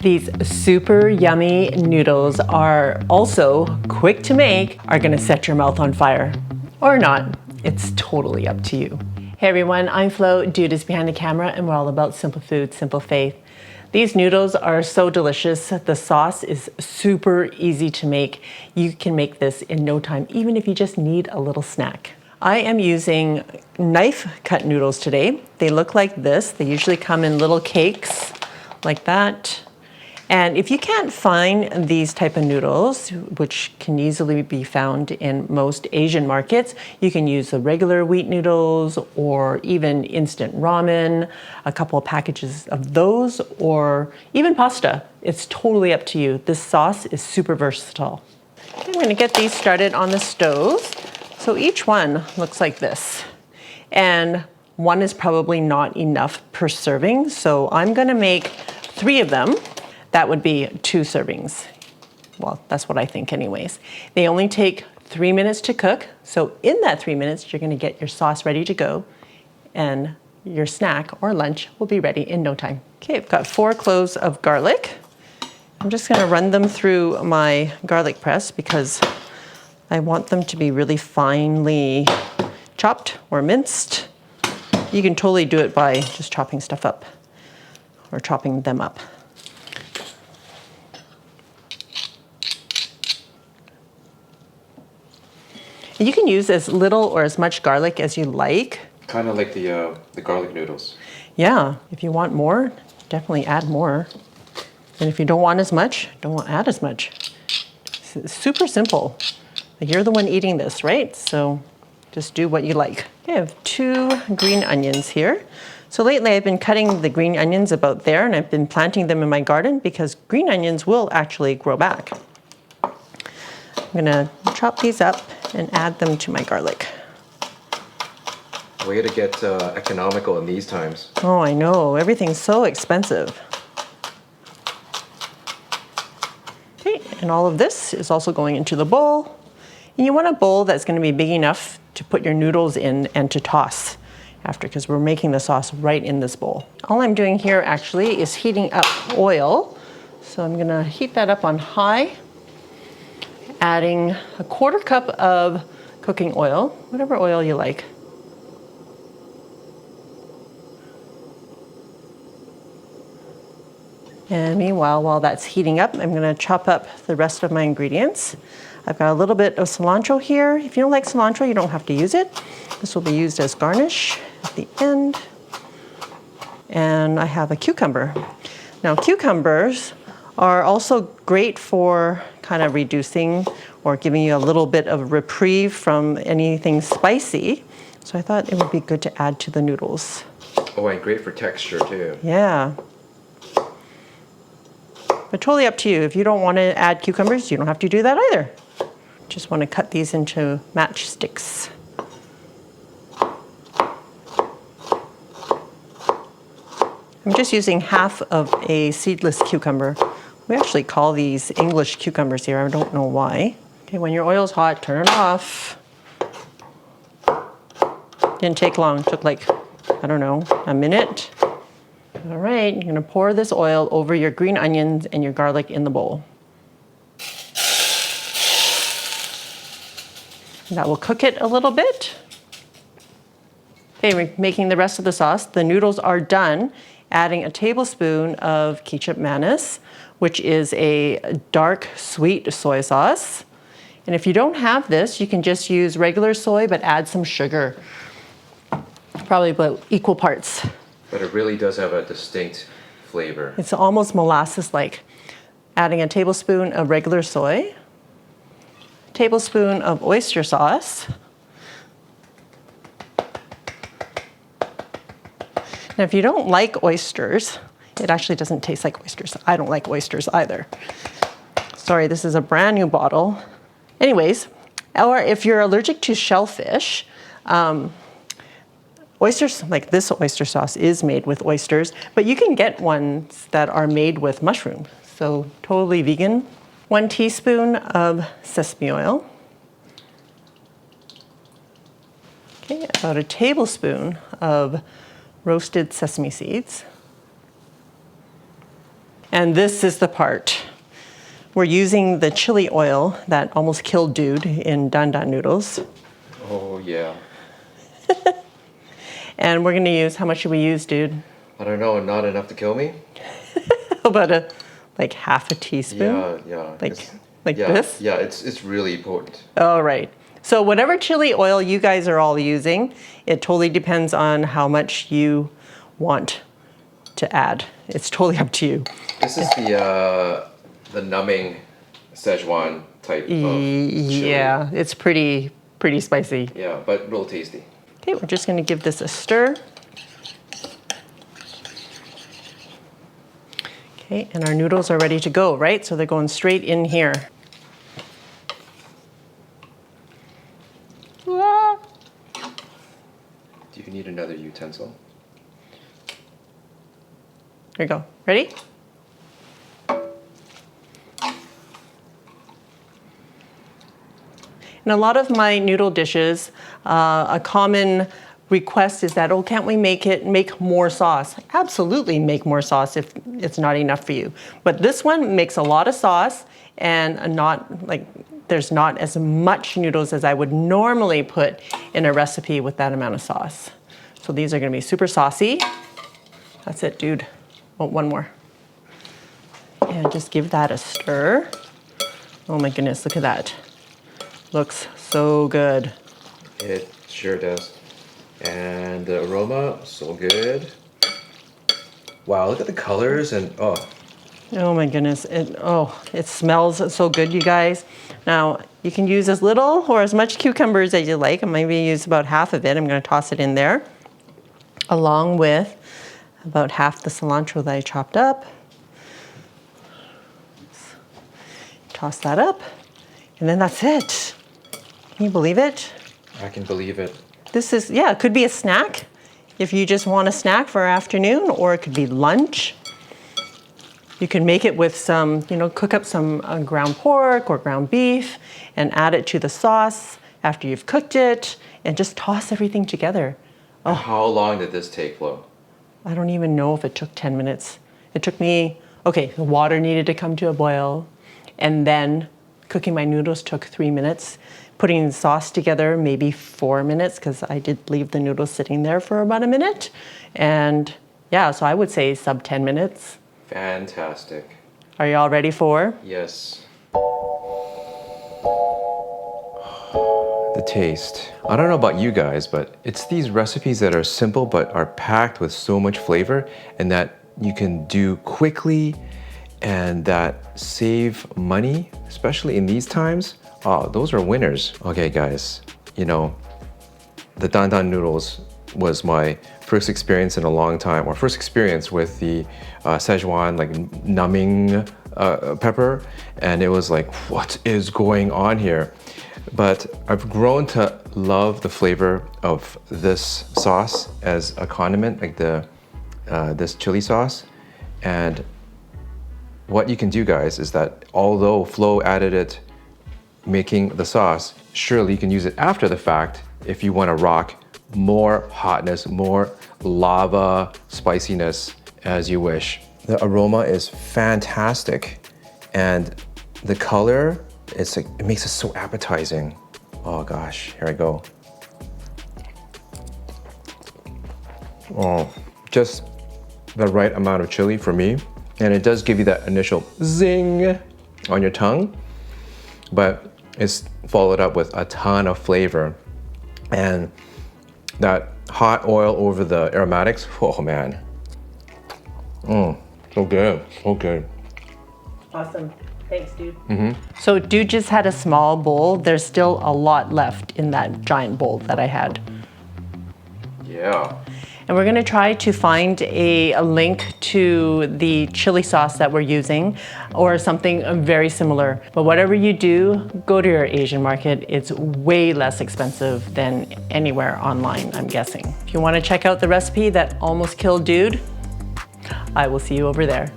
These super yummy noodles are also quick to make, are gonna set your mouth on fire. Or not, it's totally up to you. Hey everyone, I'm Flo, Dude is behind the camera, and we're all about simple food, simple faith. These noodles are so delicious. The sauce is super easy to make. You can make this in no time, even if you just need a little snack. I am using knife cut noodles today. They look like this. They usually come in little cakes like that. And if you can't find these type of noodles, which can easily be found in most Asian markets, you can use the regular wheat noodles or even instant ramen, a couple of packages of those, or even pasta. It's totally up to you. This sauce is super versatile. Okay, I'm gonna get these started on the stove. So each one looks like this. And one is probably not enough per serving, so I'm gonna make 3 of them. That would be 2 servings. Well, that's what I think anyways. They only take 3 minutes to cook. So in that 3 minutes, you're gonna get your sauce ready to go and your snack or lunch will be ready in no time. Okay, I've got 4 cloves of garlic. I'm just gonna run them through my garlic press because I want them to be really finely chopped or minced. You can totally do it by just chopping stuff up or chopping them up. You can use as little or as much garlic as you like. Kind of like the garlic noodles. Yeah, if you want more, definitely add more. And if you don't want as much, don't add as much. It's super simple. You're the one eating this, right? So just do what you like. Okay, I have 2 green onions here. So lately I've been cutting the green onions about there, and I've been planting them in my garden because green onions will actually grow back. I'm gonna chop these up and add them to my garlic. Way to get economical in these times. Oh, I know, everything's so expensive. Okay, and all of this is also going into the bowl. And you want a bowl that's gonna be big enough to put your noodles in and to toss after, because we're making the sauce right in this bowl. All I'm doing here actually is heating up oil. So I'm gonna heat that up on high, adding a 1/4 cup of cooking oil, whatever oil you like. And meanwhile, while that's heating up, I'm gonna chop up the rest of my ingredients. I've got a little bit of cilantro here. If you don't like cilantro, you don't have to use it. This will be used as garnish at the end. And I have a cucumber. Now, cucumbers are also great for kind of reducing or giving you a little bit of reprieve from anything spicy. So I thought it would be good to add to the noodles. Oh, and great for texture too. Yeah. But totally up to you. If you don't want to add cucumbers, you don't have to do that either. Just want to cut these into matchsticks. I'm just using half of a seedless cucumber. We actually call these English cucumbers here. I don't know why. Okay, when your oil's hot, turn it off. Didn't take long. It took like, I don't know, a minute. All right, you're gonna pour this oil over your green onions and your garlic in the bowl. That will cook it a little bit. Okay, we're making the rest of the sauce. The noodles are done. Adding a tablespoon of ketchup mayonnaise, which is a dark sweet soy sauce. And if you don't have this, you can just use regular soy, but add some sugar. Probably about equal parts. But it really does have a distinct flavor. It's almost molasses-like. Adding a tablespoon of regular soy, a tablespoon of oyster sauce. Now, if you don't like oysters, it actually doesn't taste like oysters. I don't like oysters either. Sorry, this is a brand new bottle. Anyways, or if you're allergic to shellfish, oysters, like this oyster sauce is made with oysters, but you can get ones that are made with mushroom, so totally vegan. 1 teaspoon of sesame oil. Okay, about a tablespoon of roasted sesame seeds. And this is the part. We're using the chili oil that almost killed dude in Dan Dan noodles. Oh yeah. And we're gonna use, how much should we use, dude? I don't know, not enough to kill me? How about like half a teaspoon? Yeah. Like yeah, this? Yeah, it's really potent. All right. So whatever chili oil you guys are all using, it totally depends on how much you want to add. It's totally up to you. This is the numbing Szechuan type of chili. Yeah, it's pretty spicy. Yeah, but real tasty. Okay, we're just gonna give this a stir. Okay, and our noodles are ready to go, right? So they're going straight in here. Do you need another utensil? There you go. Ready? In a lot of my noodle dishes, a common request is that, oh, can't we make more sauce? Absolutely make more sauce if it's not enough for you. But this one makes a lot of sauce and there's not as much noodles as I would normally put in a recipe with that amount of sauce. So these are gonna be super saucy. That's it, dude. Oh, one more. And just give that a stir. Oh my goodness, look at that. Looks so good. It sure does. And the aroma, so good. Wow, look at the colors and oh. Oh my goodness, it smells so good, you guys. Now, you can use as little or as much cucumbers as you like. I'm maybe use about half of it. I'm gonna toss it in there, along with about half the cilantro that I chopped up. Toss that up, and then that's it. Can you believe it? I can believe it. This is, yeah, it could be a snack if you just want a snack for afternoon, or it could be lunch. You can make it with some, cook up some ground pork or ground beef and add it to the sauce after you've cooked it and just toss everything together. Oh. How long did this take, Flo? I don't even know if it took 10 minutes. It took me, okay, the water needed to come to a boil, and then cooking my noodles took 3 minutes. Putting the sauce together, maybe 4 minutes, because I did leave the noodles sitting there for about a minute. And yeah, so I would say sub 10 minutes. Fantastic. Are you all ready for? Yes. The taste. I don't know about you guys, but it's these recipes that are simple but are packed with so much flavor and that you can do quickly and that save money, especially in these times. Oh, those are winners. Okay, guys, the Dan Dan noodles was my first experience in a long time, or first experience with the Szechuan numbing pepper, and it was like, what is going on here? But I've grown to love the flavor of this sauce as a condiment, like this chili sauce. And what you can do, guys, is that although Flo added it making the sauce, surely you can use it after the fact if you want to rock more hotness, more lava spiciness as you wish. The aroma is fantastic, and the color, it makes it so appetizing. Oh gosh, here I go. Oh, just the right amount of chili for me, and it does give you that initial zing on your tongue, but it's followed up with a ton of flavor, and that hot oil over the aromatics. Oh man, so good, so good. Awesome. Thanks, dude. So dude just had a small bowl. There's still a lot left in that giant bowl that I had. Yeah. And we're gonna try to find a link to the chili sauce that we're using, or something very similar. But whatever you do, go to your Asian market. It's way less expensive than anywhere online, I'm guessing. If you wanna check out the recipe that almost killed dude, I will see you over there.